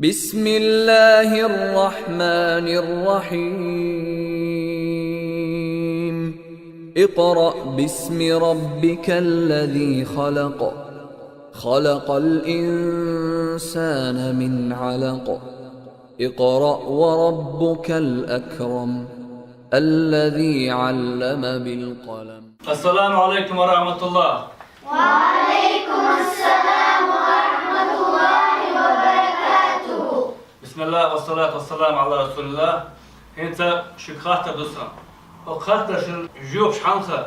بسم الله الرحمن الرحيم اقرأ باسم ربك الذي خلق خلق الإنسان من علق اقرأ وربك الأكرم الذي علم بالقلم. السلام عليكم ورحمة الله. وعليكم السلام ورحمة الله وبركاته. بسم الله والصلاة والسلام على رسول الله. انت شكخات دوسرا وخاطر جوب شحنخة.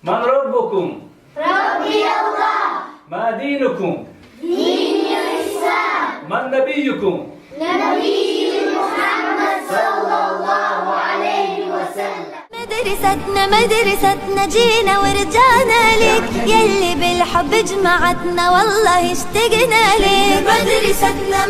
من ربكم؟ ربي الله. ما دينكم؟ دين الإسلام. من نبيكم؟ نبي محمد صلى الله عليه وسلم. مدرستنا جينا ورجعنا لك يلي بالحب جمعتنا والله اشتقنا لك.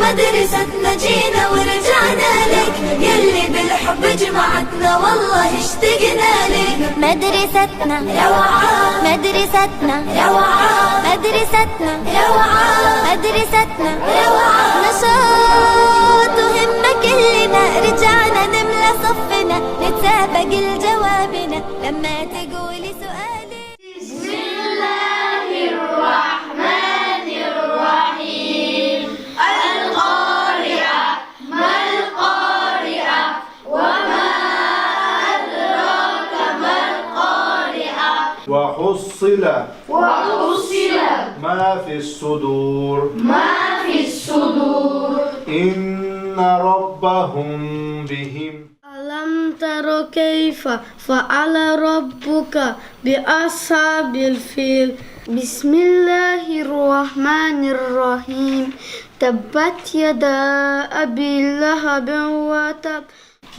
مدرستنا جينا ورجعنا لك يلي بالحب جمعتنا والله اشتقنا لك. مدرستنا روعة مدرستنا روعة مدرستنا روعة مدرستنا روعة نشاط وهمة كلنا رجعنا نملى صفنا نتسابق الجوابنا لما تقولي سؤالي. بسم الله الرحمن الرحيم. القارعة ما القارعة وما أدراك ما القارعة. وحصل ما في الصدور إن ربهم بهم. ألم تر كيف فعل ربك بأصحاب الفيل. بسم الله الرحمن الرحيم. تبت يدا أبي لهب وتب.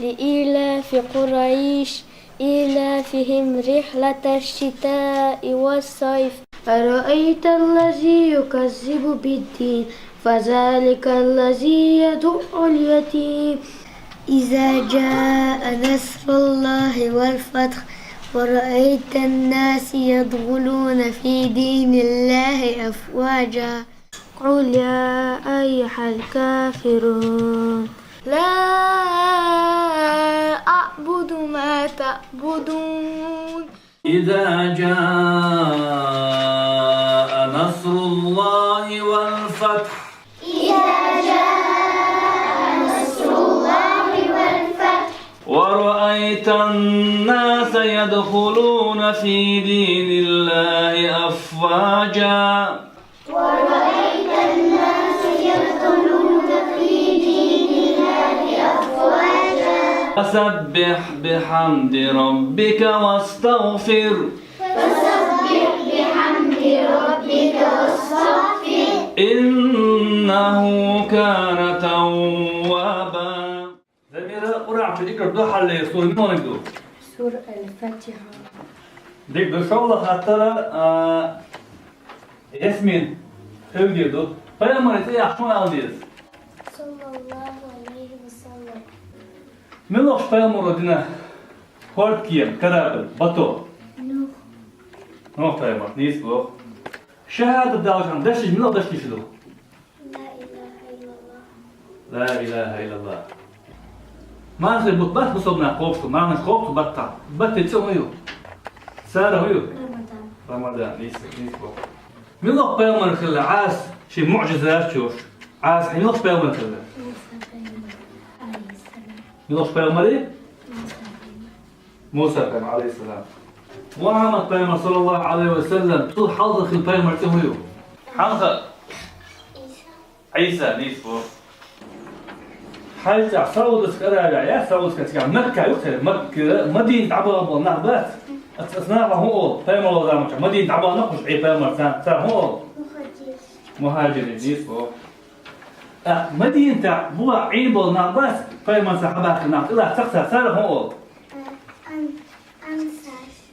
لإيلاف قريش إيلافهم رحلة الشتاء والصيف. أرأيت الذي يكذب بالدين فذلك الذي يدعو اليتيم. إذا جاء نصر الله والفتح ورأيت الناس يدخلون في دين الله أفواجا قل يا أيها الكافرون لا أعبد ما تعبدون. إذا جاء نصر الله والفتح ورأيت الناس يدخلون في دين الله أفواجا فسبح بحمد ربك واستغفر إنه كان توابا. زميلة قرأت تقرأ دوحة لسورة من وين نقدو؟ سورة الفاتحة. ديك دو شغلة خاطرة ياسمين خير دو فيا مريت إيه أحشون ألديز صلى الله عليه وسلم. من وقت فيا مرودنا خورد كيم كرابل بطو نوح فيا مرت نيس بو شهادة داوشان دشش من وقت دشش دو لا إله إلا الله. ما نصير بس بصبنا خوفته ما نصير خوفته بطع بتشو هيو سارة هيو رمضان نيس بو من وقت فيا مرت خلا عاس شيء معجزات شوف عاس حين وقت فيا مرت خلا من وقت فيا مرت موسى كان عليه السلام وعمل فيا صلى الله عليه وسلم طول حاضر في فيا مرت هيو حنخ عيسى نيس بو حاجة صوت سكرا يا صوت سكرا مكة يختار مكة مدينة عبارة بالنعبات أثناء هو فاهم الله زعمك مدينة عبارة نقش عي فاهم صار هو مهاجرين يسبو مدينة بوا عين بالنعبات فاهم صاحبها خناق إلا تقصى صار هو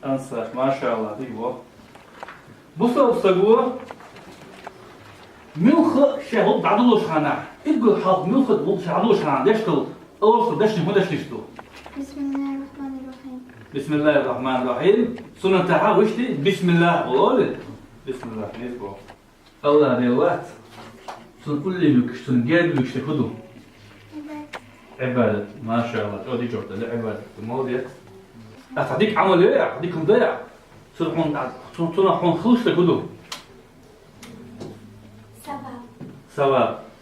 أنصار ما شاء الله يبو بصوا بصوا ملخ شهود بعدوش خنا يقول حاط ملخ بعدوش خنا دشتو أوصل دشني هو دشتو. بسم الله الرحمن الرحيم. بسم الله الرحمن الرحيم. سنة تاعها وشتي بسم الله قول بسم الله نسبه الله ريوات Sun ullimik, sun gelmik işte hudu. عبادة ما شاء الله تودي جورتا لعبادة المواضيع أعطيك عمل إيه أعطيك مضيع صرحون خلص تقولوا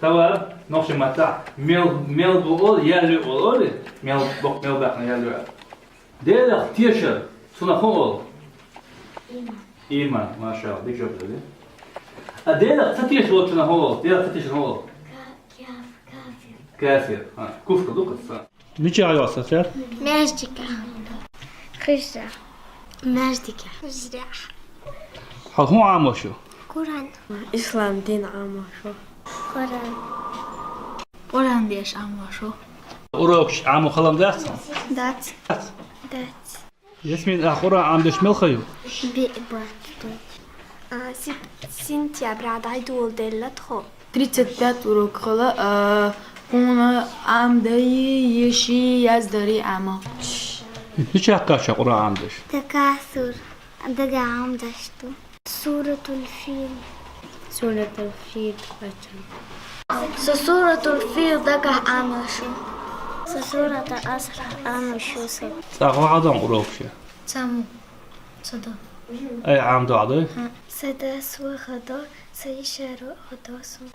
سبب نوش متاع ميل بقول يالو قول ميل بقنا يالو ده تيشر صنعون إيمان ما شاء الله ديك جورتا ده أدينا تتيش وقت صنعون ده تتيش صنعون كافر كفر دوقت نيجي على واسطة ماجدك خزة ماجدك خزة هل هو عام وشو قرآن إسلام دين عام شو قرآن قرآن ديش عام شو وروكش عام وخلم ذات دات ياسمين أخورا عام دش ملخيو سنتيابر عيدول دلتخو 35 урок хала هون عام داي يشي يزدري عما نيجي أكاشا قرا عام دش تكاثر دقا عم دشتو سورة الفيل سورة الفيل سورة الفيل دقا عمشو سورة الأسر عمشو ساقو عدم وروكش سامو صدا أي عام دعدي سداس وغدا سيشارو غداسو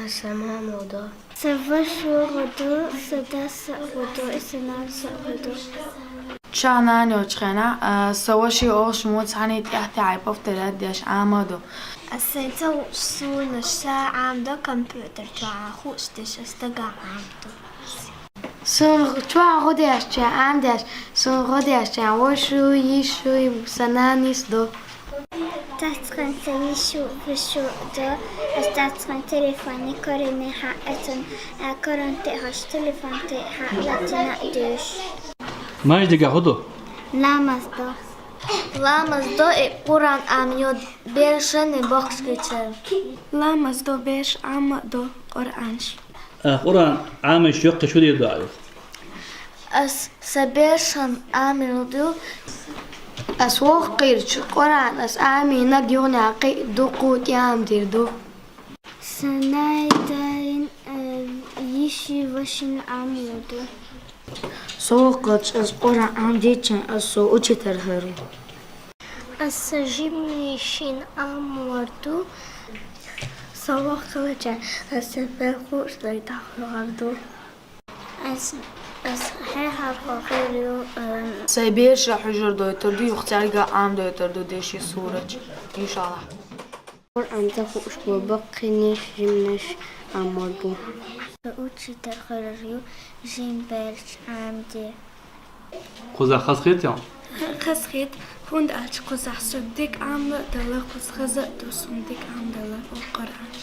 سما موضوع سفشو غدو سداس غدو سناس غدو شانا نوچخنا سواشي اوش موتاني تحت عيبوف تلات ديش عامدو السيتو سون الساعة عمدو كمبيوتر جاع خوش ديش استقع عمدو سون توا غديش جاع عمدش سون غديش جاع وشو يشو سنانيس دو تاتخن سيشو فشو دو استاتخن تليفوني كوريني حقتن كورنتي هاش تليفون تي حقلتنا دوش ما يجي هدو Lamaz do Kur'an amyo bershani box geçer. Lamaz do beş am do Kur'an. قرآن عام يوقع شو دي دعوة As sabersham amyo do as waqirch Kur'an as ami nagyona qi do qut yam dir do. Sanaydain yishi washin amyo do. سوقت از قرآن عام ديتشن أسو أجتر هرو السجمني شين أموردو سواق وجه السباقوش ليتحرردو هيها الخيريو سيبيرش حجر دو يتردو يختارق عام دو يتردو ديشي سورج إن شاء الله قرآن تخوش وبقنيش جمنش أموردو أوتشي تخرجيو جيم بيرش عامدي قوزا خاصخيت يا خسخيت هوند أش قزح صدق عم دلا قز خزق دو صندق عم دلا القرآن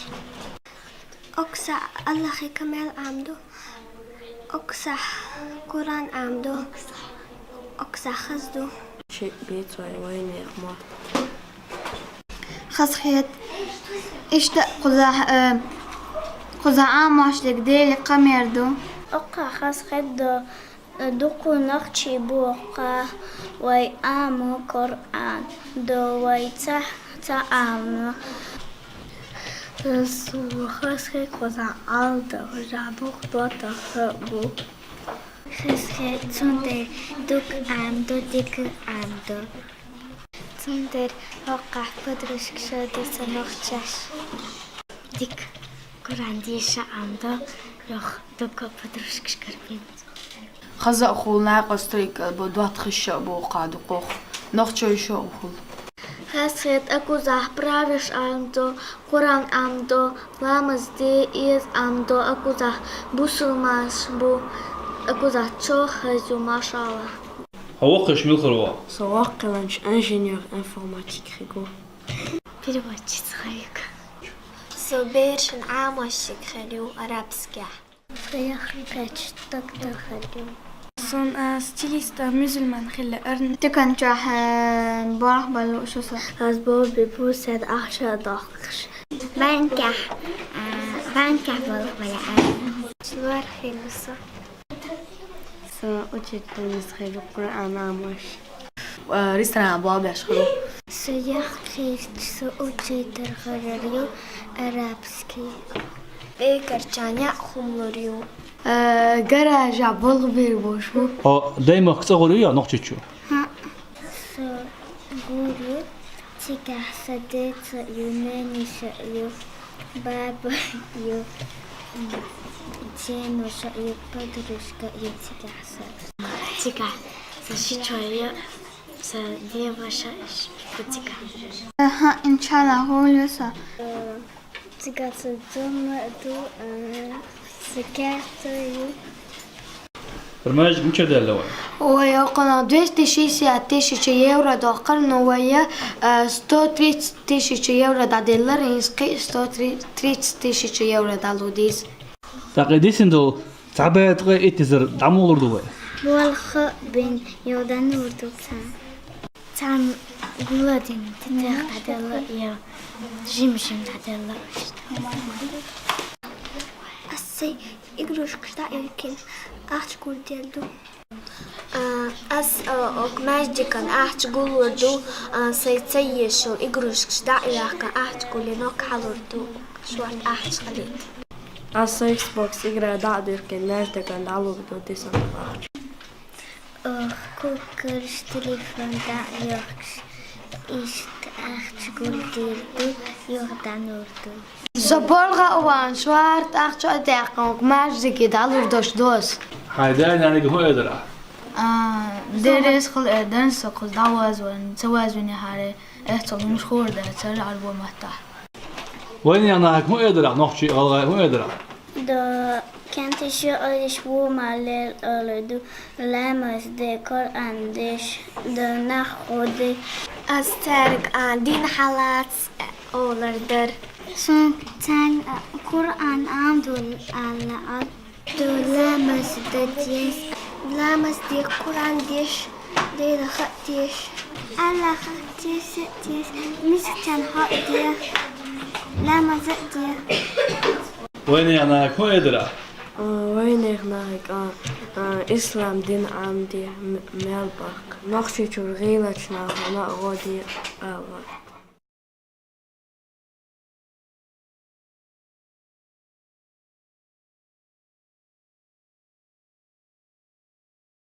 أقصى الله كمال عمدو أقصى قرآن عمدو أقصى خزدو شيء بيت وين يخمر خسخيت إشتاق قزح عام واشتاق ديلي قميردو أقا خسخيت دوكو نقشي بوقا وي آمو قرآن دو وي تعامو سو خسخي قزا عالدا وجابوك دوتا خبو خسخي تندر دوك عمدو ديك عمدو تندر وقع بدرش كشادي سنوخشاش ديك قرآن ديشا عمدو يخ دوكو بدرش كشكربين خزق خولنا قستريك بدوات خشة بو قادو قوخ نخشو يشو خول خسخت أكو زح براوش عمدو قرآن عمدو لامز دي إيز عمدو أكو زح بوسلماش بو أكو زح تشو خزو ما شاء الله هوقش ملخروا سواق لانش انجينيور انفورماتيك خيكو переводчик خيك سوبيرشن عاموشك خليو арабских خيخ تك خليو Son styliste musulman خلى أرن تكن جاح بارح بلو شو صار هزبور ببوسد أخشى ضخش بانكح بلو شوار خلصة سو أجت نسخي القرآن عاموش ريستنا بابي أشخرو سيخ خيش سو أجت الغريو أرابسكي بيكرتشانيا خملوريو جراجع بلغبير بوشو دايما قصغوريو نقطة Guru Cikah Sadet Yunani Sa'yu Baba Yu Jeno Sa'yu Padrushka Yu Cikah Sadet Cikah Sashitwayo Sa Deva Sha'ish Cikah إن شاء الله هو لسه Cikah Sadzoma Du Sikatoyu برنامج مش ده اللي هو ويقنا 260 يورو دا قرن ويا 130 يورو دا دلار يسقي 130 يورو دا لوديس تقديس إنه تعبت غير إتزر دعمو لردوه والخ بين يودان وردوتان تام قولادين تتاخد عدالة يا جيم عدالة أسي إقروش كشتا يمكن أحتقول ديالدو أس أقماجدكن أحتقول وردو سيتسيشو إقروش كشتا إلاكا أحتقول لنوك حلوردو شوات أحتقليت أس إكس بوكس إقرا دعدو يمكن ماجدكن دعلو بدو ديسان كوكرش تليفون دا يوكش إشت أحتقول ديالدو يوغدان وردو زبالغا وان شوارت أحتو أداقن أقماجدكي دعلو دوش دوس هايدان يعني هو يدرع درس خل إردن سقط دعواز ونسواز بني هاري احتل مش خورده ترجع البو مهتاح وين يعني هو يدرع نقطة غلغة هو يدرع Da kent is je alles voor maar leer alle do lamas de Koran dus de nachtode أسترق دين حالات أولردر son tan Koran amdul ala do lamas de ties لامس دي قرآن ديش دي خط ديش ala ties ties miskan hat de lamas de وين يعني هو يدرع وين هناك إسلام دين عام دي ملبك نقشي ترغيلة شنا هنا غادي